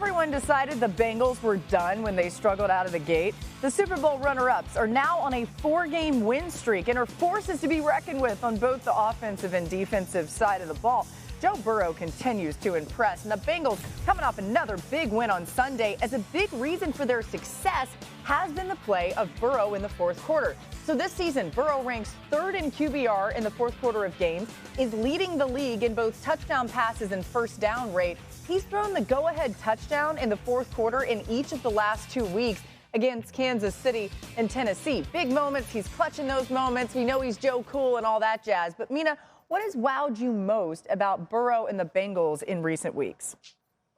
everyone decided the Bengals were done when they struggled out of the gate, the Super Bowl runner-ups are now on a 4-game win streak and are forces to be reckoned with on both the offensive and defensive side of the ball. Joe Burrow continues to impress, and the Bengals coming off another big win on Sunday, as a big reason for their success has been the play of Burrow in the fourth quarter. So this season, Burrow ranks third in QBR in the fourth quarter of games, is leading the league in both touchdown passes and first down rate. He's thrown the go-ahead touchdown in the fourth quarter in each of the last 2 weeks against Kansas City and Tennessee. Big moments. He's clutching those moments. We know he's Joe Cool and all that jazz. But, Mina, what has wowed you most about Burrow and the Bengals in recent weeks?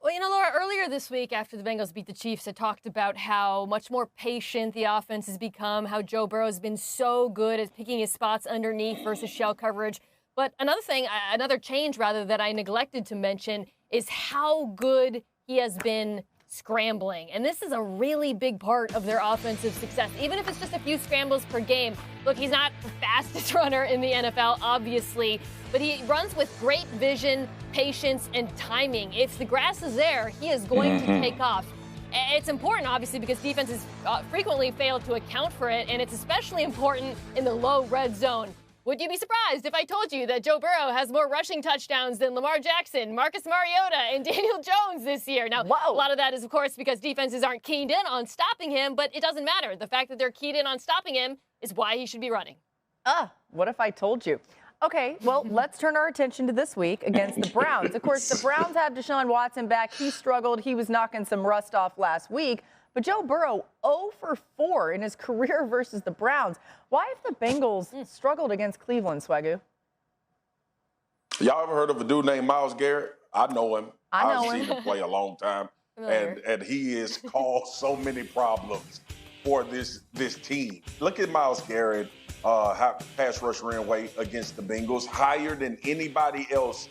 Well, Laura, earlier this week after the Bengals beat the Chiefs, I talked about how much more patient the offense has become, how Joe Burrow has been so good at picking his spots underneath versus shell coverage. But another change that I neglected to mention is how good he has been scrambling. And this is a really big part of their offensive success, even if it's just a few scrambles per game. Look, he's not the fastest runner in the NFL, obviously, but he runs with great vision, patience, and timing. If the grass is there, he is going to take off. It's important, obviously, because defenses frequently fail to account for it, and it's especially important in the low red zone. Would you be surprised if I told you that Joe Burrow has more rushing touchdowns than Lamar Jackson, Marcus Mariota, and Daniel Jones this year? Now, a lot of that is, of course, because defenses aren't keyed in on stopping him, but it doesn't matter. The fact that they're keyed in on stopping him is why he should be running. What if I told you? Okay, well, let's turn our attention to this week against the Browns. Of course, the Browns have Deshaun Watson back. He struggled. He was knocking some rust off last week. But Joe Burrow, 0 for 4 in his career versus the Browns. Why have the Bengals struggled against Cleveland, Swagoo? Y'all ever heard of a dude named Myles Garrett? I know him. I've seen him play a long time. And he has caused so many problems for this team. Look at Myles Garrett, pass rush rate against the Bengals, higher than anybody else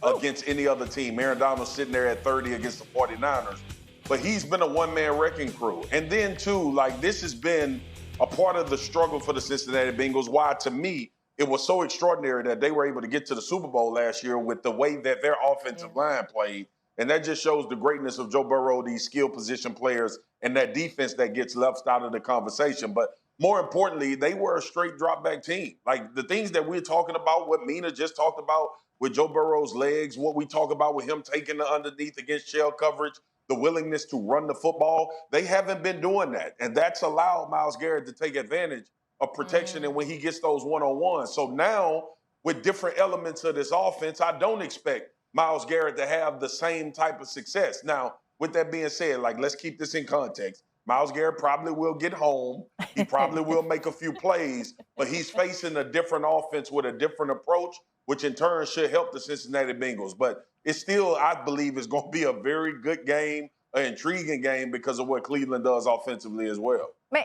against any other team. Aaron Donald's sitting there at 30 against the 49ers. But he's been a one-man wrecking crew. And then, too, this has been a part of the struggle for the Cincinnati Bengals. Why, to me, it was so extraordinary that they were able to get to the Super Bowl last year with the way that their offensive line played. And that just shows the greatness of Joe Burrow, these skill position players, and that defense that gets left out of the conversation. But more importantly, they were a straight drop-back team. The things that we're talking about, what Mina just talked about with Joe Burrow's legs, what we talk about with him taking the underneath against shell coverage, the willingness to run the football, they haven't been doing that. And that's allowed Myles Garrett to take advantage of protection and when he gets those one-on-ones. So now, with different elements of this offense, I don't expect Myles Garrett to have the same type of success. Now, with that being said, let's keep this in context. Myles Garrett probably will get home. He probably will make a few plays, but he's facing a different offense with a different approach, which in turn should help the Cincinnati Bengals. But it's still, I believe, is going to be a very good game, an intriguing game because of what Cleveland does offensively as well. Man,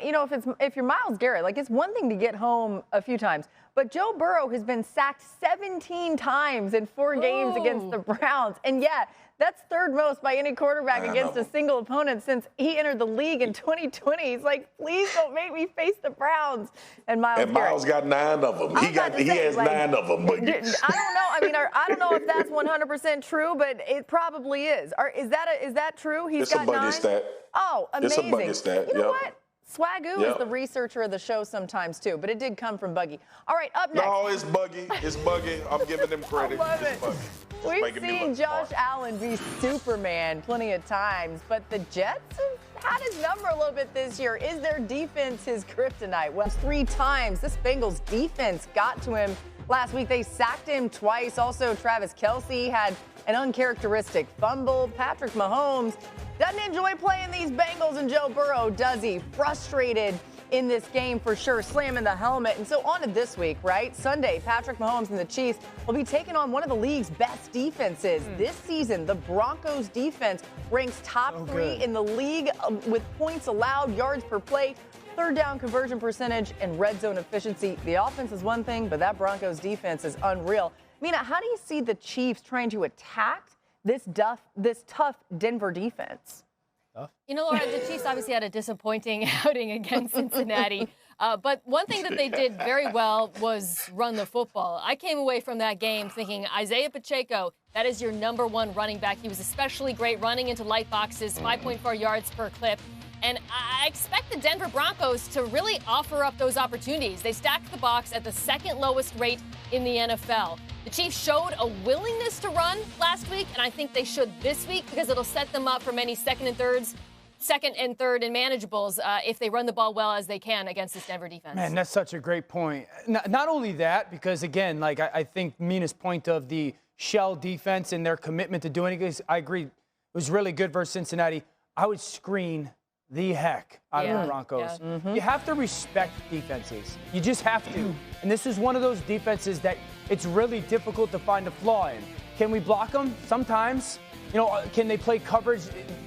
if you're Myles Garrett, it's one thing to get home a few times, but Joe Burrow has been sacked 17 times in 4 games against the Browns. And yeah, that's third most by any quarterback against a single opponent since he entered the league in 2020. He's like, please don't make me face the Browns. And Myles got 9 of them. He has 9 of them. But I don't know. I don't know if that's 100% true, but it probably is. Is that true? It's got a buggy 9? Stat. Oh, amazing. It's a buggy stat. You know what? Swagoo is the researcher of the show sometimes, too, but it did come from Buggy. All right, up next. No, it's Buggy. It's Buggy. I'm giving him credit. I love it. We've seen Josh Allen be Superman plenty of times, but the Jets have had his number a little bit this year. Is their defense his kryptonite? Well, 3 times this Bengals defense got to him last week. They sacked him twice. Also, Travis Kelce had an uncharacteristic fumble. Patrick Mahomes doesn't enjoy playing these Bengals, and Joe Burrow, does he? Frustrated in this game for sure, slamming the helmet. And so on to this week, right? Sunday, Patrick Mahomes and the Chiefs will be taking on one of the league's best defenses. This season, the Broncos defense ranks top 3 in the league with points allowed, yards per play, third down conversion percentage, and red zone efficiency. The offense is one thing, but that Broncos defense is unreal. Mina, how do you see the Chiefs trying to attack this tough Denver defense? Laura, the Chiefs obviously had a disappointing outing against Cincinnati. But one thing that they did very well was run the football. I came away from that game thinking Isaiah Pacheco, that is your #1 running back. He was especially great running into light boxes, 5.4 yards per clip. And I expect the Denver Broncos to really offer up those opportunities. They stacked the box at the second lowest rate in the NFL. The Chiefs showed a willingness to run last week, and I think they should this week because it'll set them up for many second and third and manageables if they run the ball well as they can against this Denver defense. Man, that's such a great point. Not only that, because, again, like I think Mina's point of the shell defense and their commitment to doing it, I agree, it was really good versus Cincinnati. I would screen the heck out of the Broncos. Yeah. You have to respect defenses. You just have to. And this is one of those defenses that it's really difficult to find a flaw in. Can we block them? Sometimes. You know, can they play coverage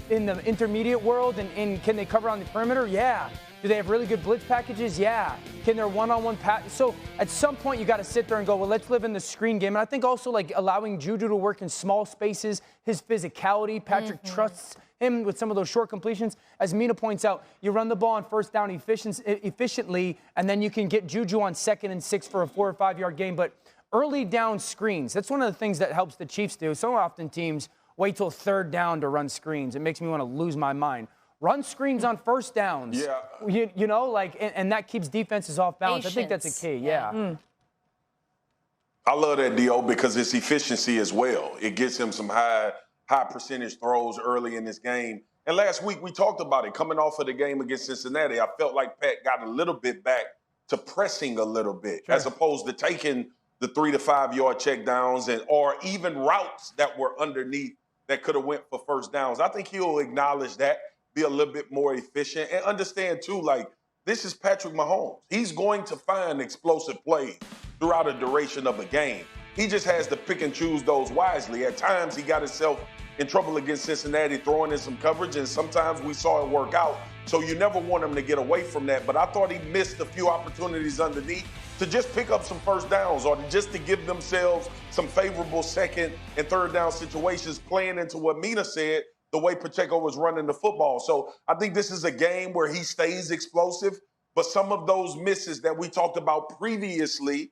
in the intermediate world and can they cover on the perimeter? Yeah. Do they have really good blitz packages? Yeah. Can their one-on-one pass? So at some point you got to sit there and go, well, let's live in the screen game. And I think also like allowing Juju to work in small spaces, his physicality. Patrick trusts him with some of those short completions. As Mina points out, you run the ball on first down efficiently, and then you can get Juju on 2nd and 6 for a 4 or 5 yard gain. But early down screens, that's one of the things that helps the Chiefs do. So often teams wait till 3rd down to run screens. It makes me want to lose my mind. Run screens on first downs. Yeah. You know, like, and that keeps defenses off balance. Patience. I think that's a key. Yeah. I love that, D.O., because it's efficiency as well. It gets him some high percentage throws early in this game. And last week we talked about it. Coming off of the game against Cincinnati, I felt like Pat got a little bit back to pressing a little bit, as opposed to taking the 3 to 5 yard check downs or even routes that were underneath that could have went for first downs. I think he'll acknowledge that, be a little bit more efficient, and understand too, like, this is Patrick Mahomes. He's going to find explosive plays throughout the duration of a game. He just has to pick and choose those wisely. At times, he got himself in trouble against Cincinnati, throwing in some coverage, and sometimes we saw it work out. So you never want him to get away from that. But I thought he missed a few opportunities underneath to just pick up some first downs or just to give themselves some favorable 2nd and 3rd down situations, playing into what Mina said, the way Pacheco was running the football. So I think this is a game where he stays explosive, but some of those misses that we talked about previously,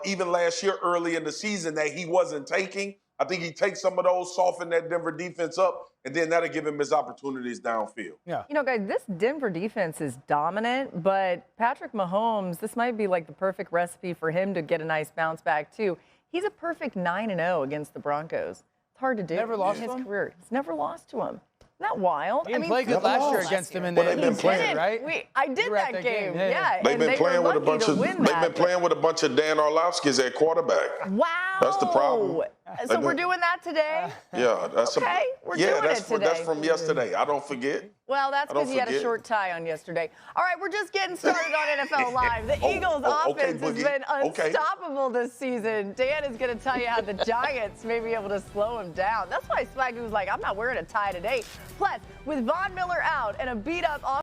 even last year early in the season, that he wasn't taking, I think he takes some of those, soften that Denver defense up, and then that'll give him his opportunities downfield. Yeah. You know, guys, this Denver defense is dominant, but Patrick Mahomes, this might be like the perfect recipe for him to get a nice bounce back, too. He's a perfect 9-0 against the Broncos. It's hard to do. Never lost in to his him? career. He's never lost to him. Not wild. He didn't play good last year against him in the they've been playing, right? I did that game. Yeah. They've been playing with a bunch of Dan Orlovskis at quarterback. Wow. That's the problem. So we're doing that today? Yeah, that's okay. We're doing it today. That's from yesterday. I don't forget. Well, that's because you had a short tie on yesterday. All right, we're just getting started on NFL Live. The Eagles' offense has been unstoppable this season. Dan is going to tell you how the Giants may be able to slow him down. That's why Swaggy was like, I'm not wearing a tie today. Plus, with Von Miller out and a beat-up offense,